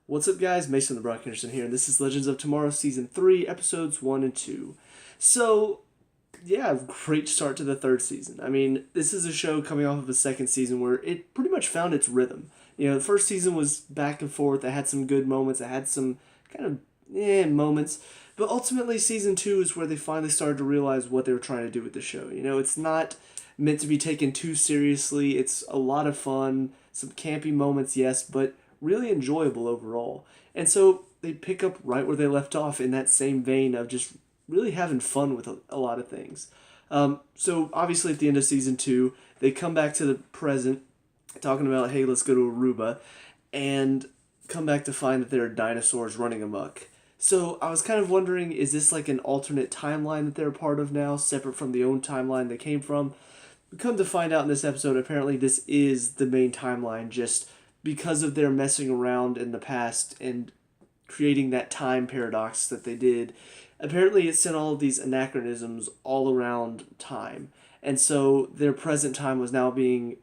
What's up, guys? Mason the Brock Henderson here, and this is Legends of Tomorrow Season 3, Episodes 1 and 2. So, yeah, great start to the third season. I mean, this is a show coming off of a second season where it pretty much found its rhythm. The first season was back and forth, it had some good moments, it had some kind of moments, but ultimately, Season 2 is where they finally started to realize what they were trying to do with the show. It's not meant to be taken too seriously, it's a lot of fun, some campy moments, yes, but really enjoyable overall. And so they pick up right where they left off in that same vein of just really having fun with a lot of things. So obviously at the end of season 2, they come back to the present, talking about, hey, let's go to Aruba, and come back to find that there are dinosaurs running amok. So I was kind of wondering, is this like an alternate timeline that they're a part of now, separate from the own timeline they came from? We come to find out in this episode, apparently this is the main timeline, just because of their messing around in the past and creating that time paradox that they did. Apparently, it sent all of these anachronisms all around time. And so their present time was now being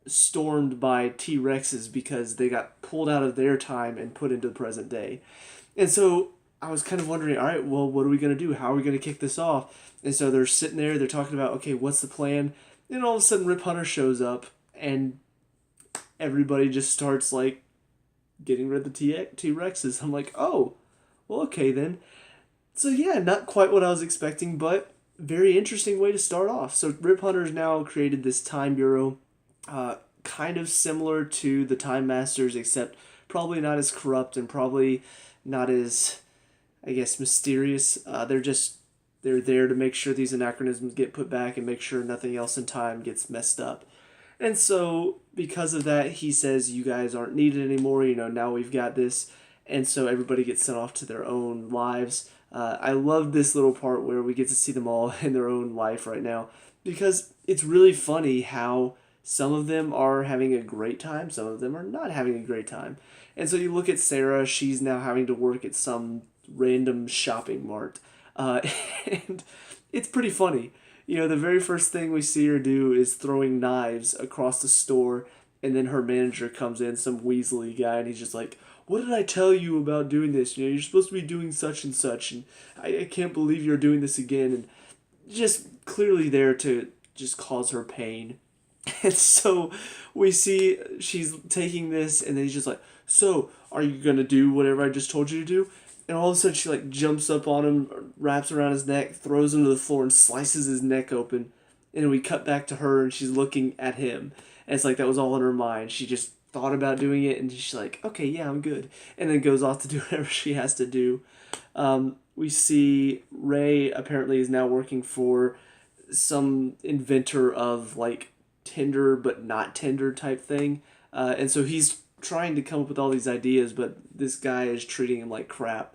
stormed by T Rexes because they got pulled out of their time and put into the present day. And so I was kind of wondering, all right, well, what are we going to do? How are we going to kick this off? And so they're sitting there, they're talking about, okay, what's the plan? And all of a sudden, Rip Hunter shows up, and everybody just starts like getting rid of the T Rexes. I'm like, oh, well, okay then. So yeah, not quite what I was expecting, but very interesting way to start off. So Rip Hunter's now created this time bureau, kind of similar to the Time Masters, except probably not as corrupt and probably not as, I guess, mysterious. They're there to make sure these anachronisms get put back and make sure nothing else in time gets messed up. And so, because of that, he says, you guys aren't needed anymore, now we've got this. And so everybody gets sent off to their own lives. I love this little part where we get to see them all in their own life right now, because it's really funny how some of them are having a great time, some of them are not having a great time. And so you look at Sarah, she's now having to work at some random shopping mart. And it's pretty funny. The very first thing we see her do is throwing knives across the store, and then her manager comes in, some Weasley guy, and he's just like, what did I tell you about doing this? You're supposed to be doing such and such, and I can't believe you're doing this again. And just clearly there to just cause her pain. And so we see she's taking this, and then he's just like, so, are you going to do whatever I just told you to do? And all of a sudden she like jumps up on him, wraps around his neck, throws him to the floor, and slices his neck open. And then we cut back to her, and she's looking at him. And it's like that was all in her mind. She just thought about doing it, and she's like, okay, yeah, I'm good. And then goes off to do whatever she has to do. We see Ray apparently is now working for some inventor of like Tinder but not Tinder type thing. And so he's trying to come up with all these ideas, but this guy is treating him like crap.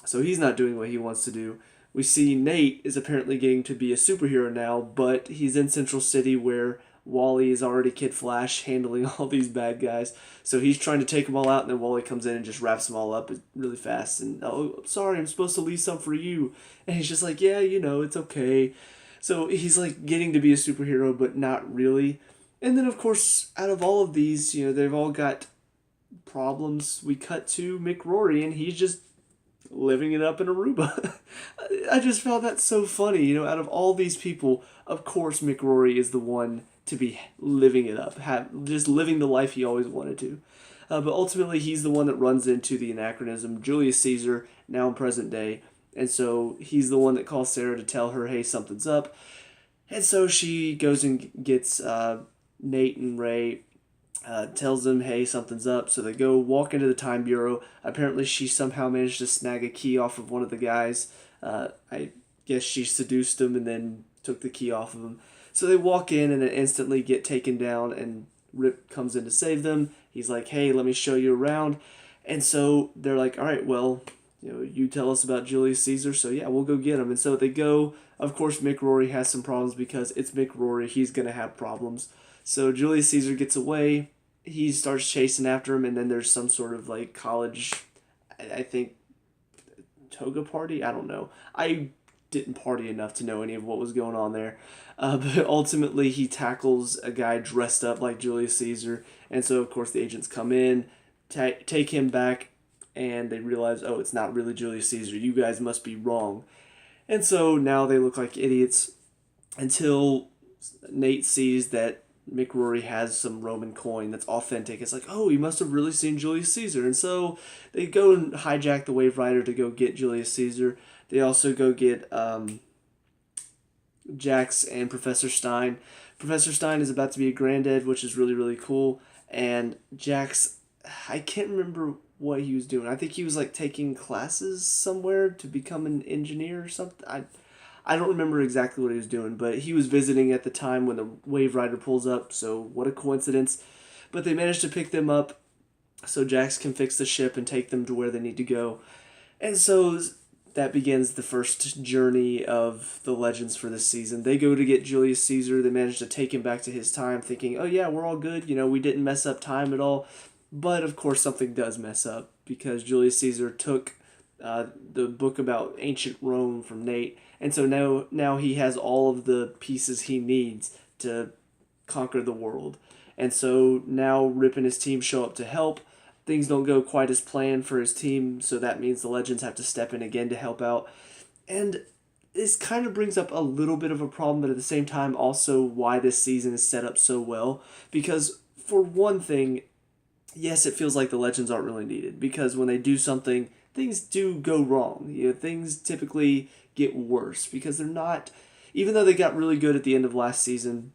So he's not doing what he wants to do. We see Nate is apparently getting to be a superhero now, but he's in Central City where Wally is already Kid Flash handling all these bad guys. So he's trying to take them all out, and then Wally comes in and just wraps them all up really fast. And, oh, sorry, I'm supposed to leave some for you. And he's just like, yeah, it's okay. So he's like getting to be a superhero, but not really. And then, of course, out of all of these, they've all got problems. We cut to Mick Rory, and he's just living it up in Aruba. I just found that so funny. Out of all these people, of course Mick Rory is the one to be living it up, just living the life he always wanted to. But ultimately, he's the one that runs into the anachronism, Julius Caesar, now in present day. And so he's the one that calls Sarah to tell her, hey, something's up. And so she goes and gets Nate and Ray, tells them, hey, something's up. So they go walk into the Time Bureau. Apparently, she somehow managed to snag a key off of one of the guys. I guess she seduced him and then took the key off of him. So they walk in and then instantly get taken down, and Rip comes in to save them. He's like, hey, let me show you around. And so they're like, all right, well, you tell us about Julius Caesar, so yeah, we'll go get him. And so they go. Of course, Mick Rory has some problems because it's Mick Rory. He's going to have problems. So Julius Caesar gets away. He starts chasing after him, and then there's some sort of like college, I think, toga party? I don't know. I didn't party enough to know any of what was going on there. But ultimately, he tackles a guy dressed up like Julius Caesar. And so, of course, the agents come in. take him back, and they realize, oh, it's not really Julius Caesar. You guys must be wrong. And so now they look like idiots until Nate sees that McRory has some Roman coin that's authentic. It's like, oh, he must have really seen Julius Caesar. And so they go and hijack the Wave Rider to go get Julius Caesar. They also go get Jax and Professor Stein. Professor Stein is about to be a granddad, which is really, really cool. And Jax, I can't remember what he was doing. I think he was like taking classes somewhere to become an engineer or something. I don't remember exactly what he was doing, but he was visiting at the time when the Wave Rider pulls up, so what a coincidence. But they managed to pick them up so Jax can fix the ship and take them to where they need to go. And so that begins the first journey of the Legends for this season. They go to get Julius Caesar. They manage to take him back to his time, thinking, oh yeah, we're all good. We didn't mess up time at all. But of course something does mess up, because Julius Caesar took the book about ancient Rome from Nate, and so now he has all of the pieces he needs to conquer the world. And so now Rip and his team show up to help. Things don't go quite as planned for his team, so that means the Legends have to step in again to help out. And this kind of brings up a little bit of a problem, but at the same time also why this season is set up so well. Because for one thing, yes, it feels like the Legends aren't really needed, because when they do something, things do go wrong. Things typically get worse because they're not, even though they got really good at the end of last season,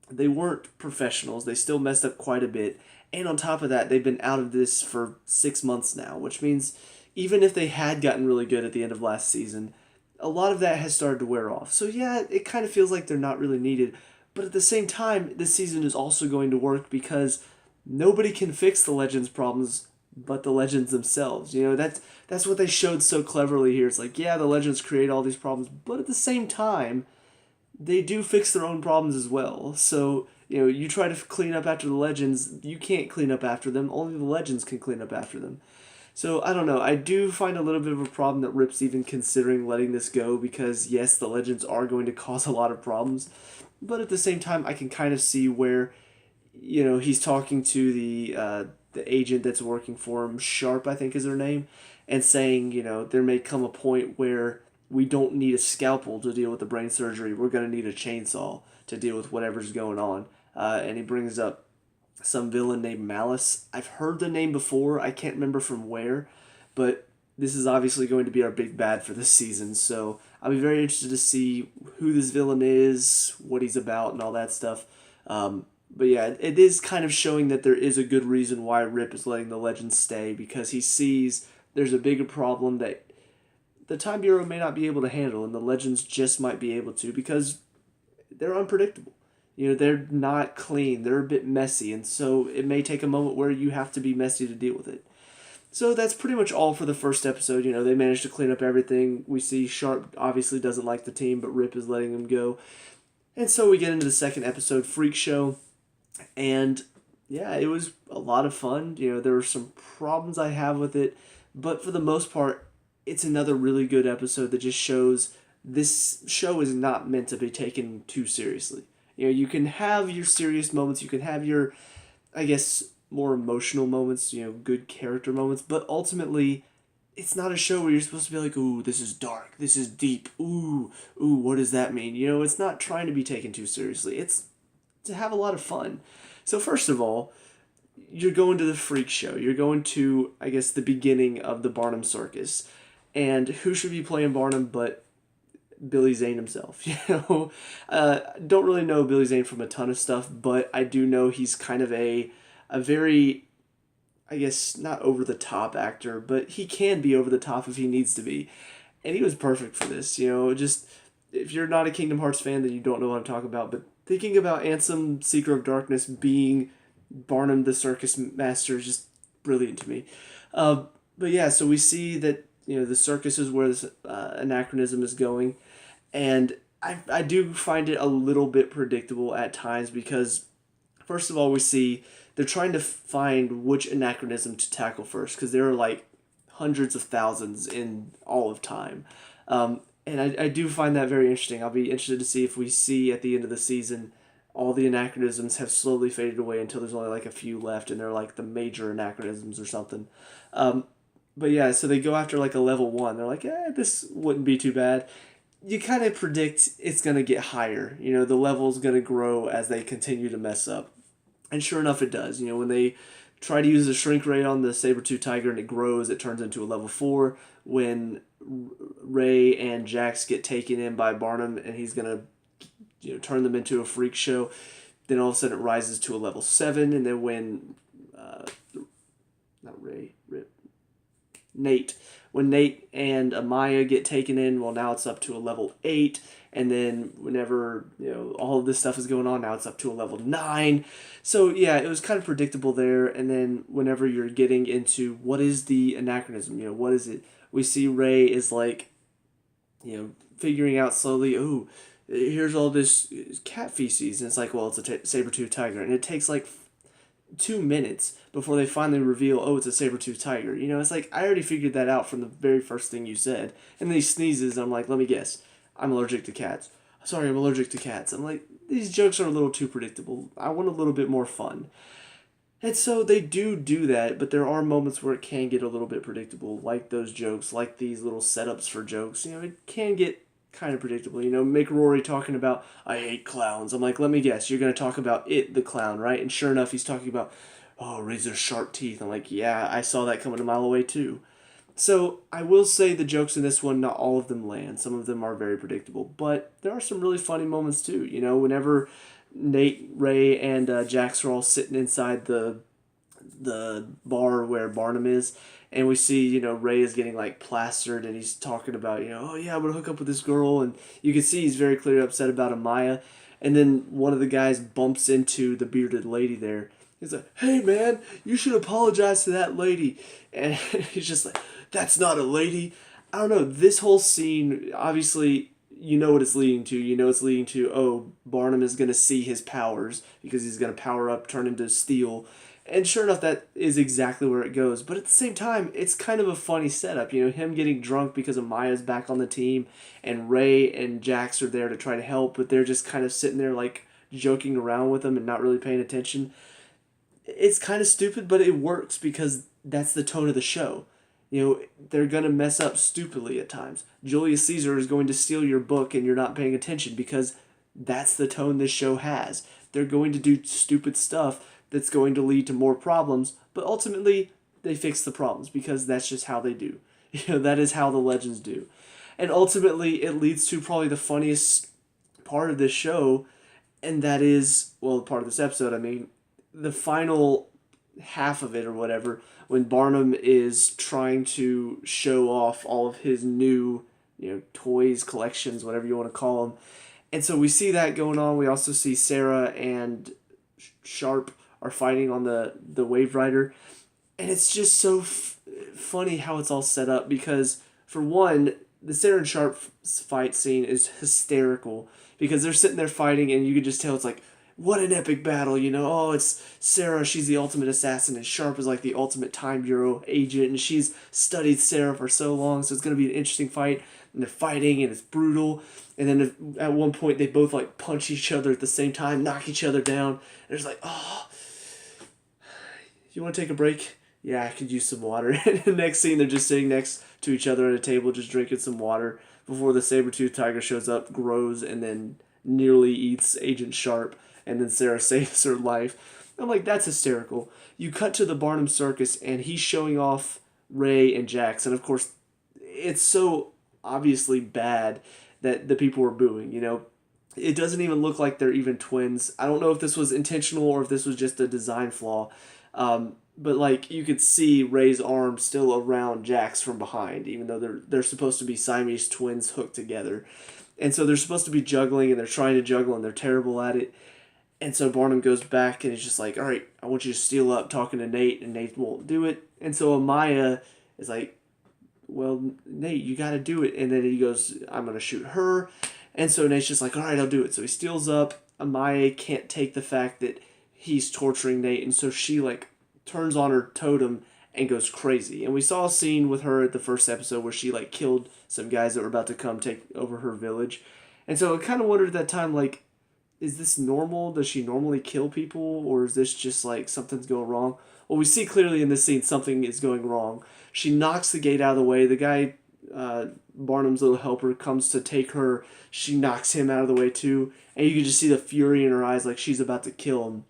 they weren't professionals. They still messed up quite a bit. And on top of that, they've been out of this for 6 months now, which means even if they had gotten really good at the end of last season, a lot of that has started to wear off. So yeah, it kind of feels like they're not really needed. But at the same time, this season is also going to work because nobody can fix the Legends' problems but the Legends themselves. That's what they showed so cleverly here. It's like, yeah, the Legends create all these problems, but at the same time, they do fix their own problems as well. So, you try to clean up after the Legends, you can't clean up after them. Only the Legends can clean up after them. So, I don't know. I do find a little bit of a problem that Rip's even considering letting this go, because, yes, the Legends are going to cause a lot of problems. But at the same time, I can kind of see where, he's talking to the agent that's working for him, Sharp, I think is her name, and saying, there may come a point where we don't need a scalpel to deal with the brain surgery. We're going to need a chainsaw to deal with whatever's going on. And he brings up some villain named Malice. I've heard the name before. I can't remember from where, but this is obviously going to be our big bad for this season. So I'll be very interested to see who this villain is, what he's about, and all that stuff. But yeah, it is kind of showing that there is a good reason why Rip is letting the Legends stay, because he sees there's a bigger problem that the Time Bureau may not be able to handle, and the Legends just might be able to, because they're unpredictable. They're not clean. They're a bit messy, and so it may take a moment where you have to be messy to deal with it. So that's pretty much all for the first episode. They managed to clean up everything. We see Sharp obviously doesn't like the team, but Rip is letting him go. And so we get into the second episode, Freakshow. And yeah, it was a lot of fun. There were some problems I have with it, but for the most part, it's another really good episode that just shows this show is not meant to be taken too seriously. You can have your serious moments, you can have your, I guess, more emotional moments, good character moments, but ultimately, it's not a show where you're supposed to be like, ooh, this is dark, this is deep, ooh, what does that mean? It's not trying to be taken too seriously. It's to have a lot of fun. So first of all, you're going to the Freakshow. You're going to, I guess, the beginning of the Barnum Circus. And who should be playing Barnum but Billy Zane himself? Don't really know Billy Zane from a ton of stuff, but I do know he's kind of a very, I guess, not over-the-top actor, but he can be over the top if he needs to be. And he was perfect for this. Just, if you're not a Kingdom Hearts fan, then you don't know what I'm talking about, but thinking about Ansem, Seeker of Darkness, being Barnum the Circus Master is just brilliant to me. But yeah, so we see that the circus is where this anachronism is going, and I do find it a little bit predictable at times, because first of all, we see they're trying to find which anachronism to tackle first, because there are like hundreds of thousands in all of time. And I do find that very interesting. I'll be interested to see if we see at the end of the season all the anachronisms have slowly faded away until there's only like a few left, and they're like the major anachronisms or something. But yeah, so they go after like a level 1. They're like, this wouldn't be too bad. You kind of predict it's going to get higher. The level's going to grow as they continue to mess up. And sure enough, it does. When they try to use the shrink ray on the saber-tooth tiger and it grows, it turns into a level 4. When Ray and Jax get taken in by Barnum and he's going to turn them into a freak show, then all of a sudden it rises to a level 7. And then when not Ray, Rip, Nate. When Nate and Amaya get taken in, well, now it's up to a level 8. And then whenever, all of this stuff is going on, now it's up to a level 9. So, yeah, it was kind of predictable there. And then whenever you're getting into what is the anachronism, what is it? We see Ray is like, figuring out slowly, here's all this cat feces. And it's like, well, it's a saber-tooth tiger. And it takes like 2 minutes before they finally reveal, it's a saber-tooth tiger. It's like, I already figured that out from the very first thing you said. And then he sneezes, and I'm like, let me guess. I'm allergic to cats. Sorry, I'm allergic to cats. I'm like, these jokes are a little too predictable. I want a little bit more fun. And so they do that, but there are moments where it can get a little bit predictable, like those jokes, like these little setups for jokes. It can get kind of predictable. Mick Rory talking about, I hate clowns. I'm like, let me guess, you're going to talk about It, the clown, right? And sure enough, he's talking about, razor sharp teeth. I'm like, yeah, I saw that coming a mile away too. So I will say the jokes in this one, not all of them land. Some of them are very predictable, but there are some really funny moments too. Whenever Nate, Ray, and Jax are all sitting inside the bar where Barnum is, and we see, Ray is getting like plastered, and he's talking about, I'm gonna hook up with this girl, and you can see he's very clearly upset about Amaya, and then one of the guys bumps into the bearded lady there. He's like, hey man, you should apologize to that lady, and he's just like, that's not a lady. I don't know, this whole scene, obviously, what it's leading to. It's leading to, Barnum is going to see his powers because he's going to power up, turn into steel. And sure enough, that is exactly where it goes. But at the same time, it's kind of a funny setup. Him getting drunk because Amaya's back on the team, and Ray and Jax are there to try to help, but they're just kind of sitting there, like, joking around with him and not really paying attention. It's kind of stupid, but it works because that's the tone of the show. They're going to mess up stupidly at times. Julius Caesar is going to steal your book and you're not paying attention because that's the tone this show has. They're going to do stupid stuff that's going to lead to more problems, but ultimately they fix the problems because that's just how they do. That is how the legends do. And ultimately it leads to probably the funniest part of this show, and that is, part of this episode, the final half of it or whatever, when Barnum is trying to show off all of his new, toys, collections, whatever you want to call them. And so we see that going on. We also see Sarah and Sharp are fighting on the Wave Rider. And it's just so funny how it's all set up because, for one, the Sarah and Sharp fight scene is hysterical because they're sitting there fighting and you can just tell it's like, what an epic battle, it's Sarah, she's the ultimate assassin, and Sharp is like the ultimate Time Bureau agent, and she's studied Sarah for so long, so it's going to be an interesting fight, and they're fighting, and it's brutal, and then at one point they both like punch each other at the same time, knock each other down, and it's like, you want to take a break? Yeah, I could use some water. And the next scene, they're just sitting next to each other at a table, just drinking some water, before the saber-toothed tiger shows up, grows, and then nearly eats Agent Sharp. And then Sarah saves her life. I'm like, that's hysterical. You cut to the Barnum Circus, and he's showing off Ray and Jax. And, of course, it's so obviously bad that the people were booing, It doesn't even look like they're even twins. I don't know if this was intentional or if this was just a design flaw. But, you could see Ray's arm still around Jax from behind, even though they're supposed to be Siamese twins hooked together. And so they're supposed to be juggling, and they're trying to juggle, and they're terrible at it. And so Barnum goes back and he's just like, all right, I want you to steal up, talking to Nate, and Nate won't do it. And so Amaya is like, well, Nate, you got to do it. And then he goes, I'm going to shoot her. And so Nate's just like, all right, I'll do it. So he steals up. Amaya can't take the fact that he's torturing Nate. And so she turns on her totem and goes crazy. And we saw a scene with her at the first episode where she killed some guys that were about to come take over her village. And so I kind of wondered at that time, is this normal? Does she normally kill people, or is this just like something's going wrong? Well, we see clearly in this scene something is going wrong. She knocks the gate out of the way. The guy, Barnum's little helper, comes to take her. She knocks him out of the way too, and you can just see the fury in her eyes, like she's about to kill him.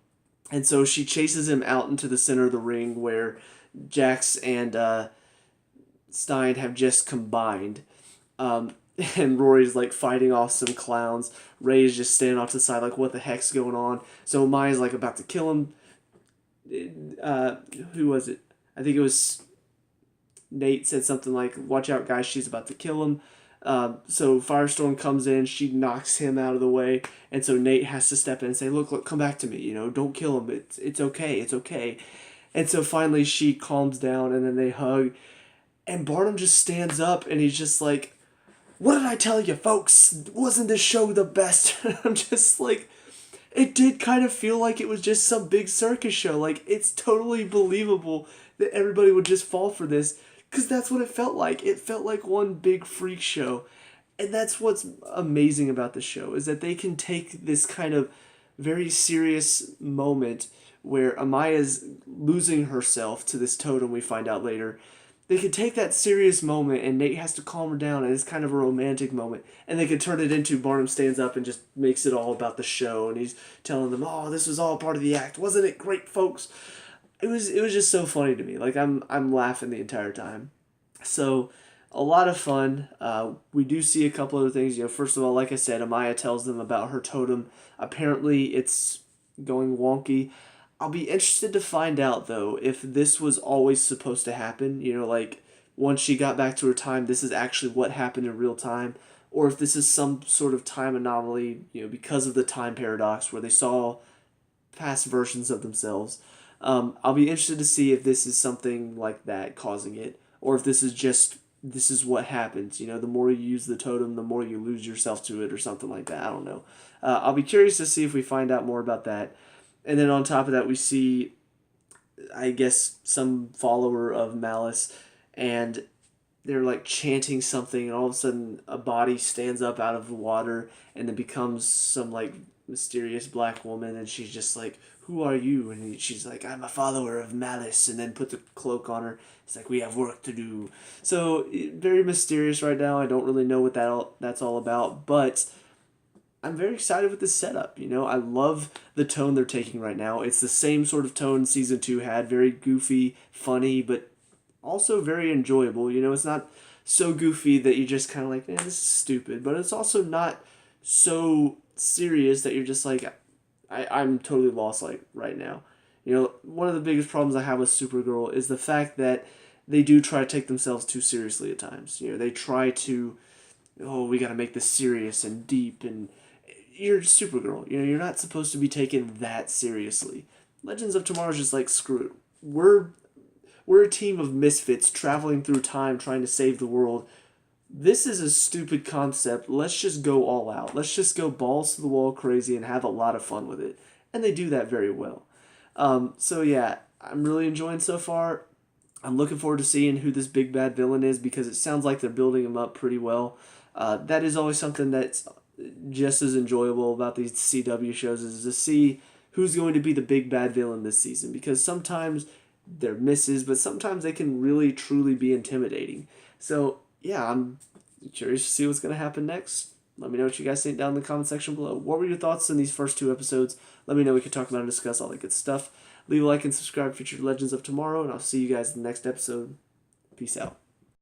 And so she chases him out into the center of the ring where Jax and Stein have just combined. And Rory's like fighting off some clowns. Ray's just standing off to the side, like, what the heck's going on? So Maya's like about to kill him. Who was it? I think it was Nate said something like, watch out, guys, she's about to kill him. So Firestorm comes in, she knocks him out of the way, and so Nate has to step in and say, look, come back to me, don't kill him, it's okay. And so finally she calms down, and then they hug, and Barnum just stands up, and he's just like, what did I tell you, folks? Wasn't this show the best? I'm just like, it did kind of feel like it was just some big circus show. Like, it's totally believable that everybody would just fall for this, because that's what it felt like. It felt like one big freak show. And that's what's amazing about the show, is that they can take this kind of very serious moment where Amaya's losing herself to this totem we find out later. They could take that serious moment and Nate has to calm her down, and it's kind of a romantic moment. And they could turn it into Barnum stands up and just makes it all about the show, and he's telling them, oh, this was all part of the act. Wasn't it great, folks? It was just so funny to me. Like, I'm laughing the entire time. So, a lot of fun. We do see a couple other things. First of all, like I said, Amaya tells them about her totem. Apparently, it's going wonky. I'll be interested to find out, though, if this was always supposed to happen. Like, once she got back to her time, this is actually what happened in real time. Or if this is some sort of time anomaly, because of the time paradox where they saw past versions of themselves. I'll be interested to see if this is something like that causing it. Or if this is what happens. The more you use the totem, the more you lose yourself to it or something like that. I don't know. I'll be curious to see if we find out more about that. And then on top of that, we see, I guess, some follower of Malice, and they're like chanting something, and all of a sudden a body stands up out of the water, and it becomes some like mysterious black woman, and she's just like, who are you? And she's like, I'm a follower of Malice, and then put the cloak on her. It's like, we have work to do. So, very mysterious right now. I don't really know what that's all about, but I'm very excited with this setup. I love the tone they're taking right now. It's the same sort of tone Season 2 had. Very goofy, funny, but also very enjoyable. It's not so goofy that you're just kind of like, this is stupid. But it's also not so serious that you're just like, I'm totally lost like right now. One of the biggest problems I have with Supergirl is the fact that they do try to take themselves too seriously at times. They try to, we got to make this serious and deep, and you're Supergirl. You're not supposed to be taken that seriously. Legends of Tomorrow is just like, screw it. We're a team of misfits traveling through time trying to save the world. This is a stupid concept. Let's just go all out. Let's just go balls to the wall crazy and have a lot of fun with it. And they do that very well. So yeah, I'm really enjoying so far. I'm looking forward to seeing who this big bad villain is, because it sounds like they're building him up pretty well. That is always something that's just as enjoyable about these CW shows, is to see who's going to be the big bad villain this season, because sometimes they're misses, but sometimes they can really truly be intimidating. So yeah, I'm curious to see what's going to happen next. Let me know what you guys think down in the comment section below. What were your thoughts on these first 2 episodes? Let me know. We can talk about and discuss all that good stuff. Leave a like and subscribe for future Legends of Tomorrow, and I'll see you guys in the next episode. Peace out.